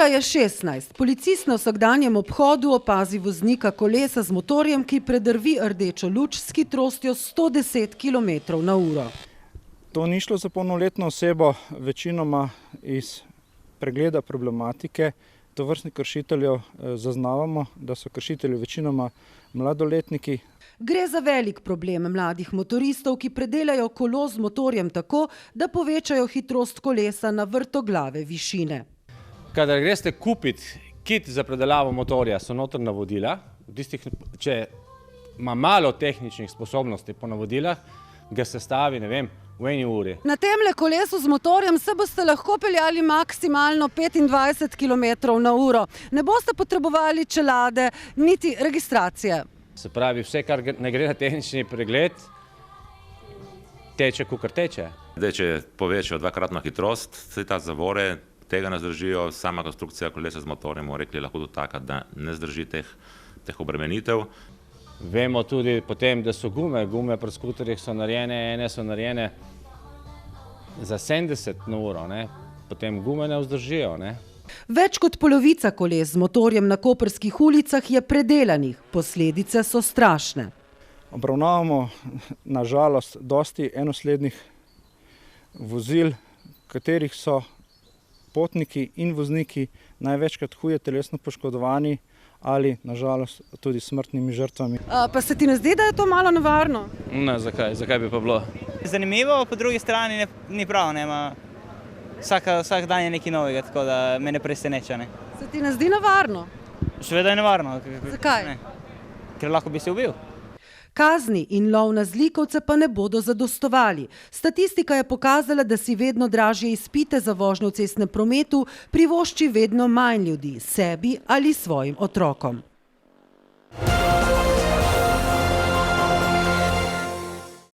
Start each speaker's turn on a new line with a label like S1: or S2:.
S1: Ura je 16. Policist na vsakdanjem obhodu opazi voznika kolesa z motorjem, ki predrvi rdečo luč s hitrostjo 110 km/h.
S2: To ni šlo za polnoletno osebo, večinoma iz pregleda problematike tovrstnih kršiteljev zaznavamo, da so kršitelji večinoma mladoletniki.
S1: Gre za velik problem mladih motoristov, ki predelajo kolo z motorjem tako, da povečajo hitrost kolesa na vrtoglave višine.
S3: Kadar greste kupiti kit za predelavo motorja, so noter navodila. Če ima malo tehničnih sposobnosti po navodilah, ga sestavi, ne vem, v eni uri.
S1: Na temle kolesu z motorjem se boste lahko peljali maksimalno 25 km/h. Ne boste potrebovali čelade, niti registracije.
S3: Se pravi, vse, kar ne gre na tehnični pregled, teče, kakor teče.
S4: Če povečajo dvakratno hitrost, se ta zavore tega ne zdržijo, sama konstrukcija kolesa z motorjem, bomo rekli, lahko tudi taka, da ne zdrži teh obremenitev.
S3: Vemo tudi potem, da so gume pri skuterjih so narejene, ene so narejene za 70 na uro, potem gume ne vzdržijo.
S1: Več kot polovica koles z motorjem na koprskih ulicah je predelanih, posledice so strašne.
S2: Obravnavamo na žalost dosti enoslednih vozil, katerih so potniki in vozniki največkrat huje telesno poškodovani ali na žalost tudi smrtnimi žrtvami.
S1: Pa se ti ne zdi, da je to malo nevarno?
S3: Ne, zakaj bi pa bilo?
S5: Zanimivo, po drugi strani ni prav, vsak dan je nekaj novega, tako da me ne preseneča.
S1: Se ti ne zdi nevarno?
S5: Seveda je nevarno.
S1: Zakaj?
S5: Ker lahko bi se ubil.
S1: Kazni in lov na zlikovce pa ne bodo zadostovali. Statistika je pokazala, da si vedno dražje izpite za vožnjo v cestnem prometu privošči vedno manj ljudi, sebi ali svojim otrokom.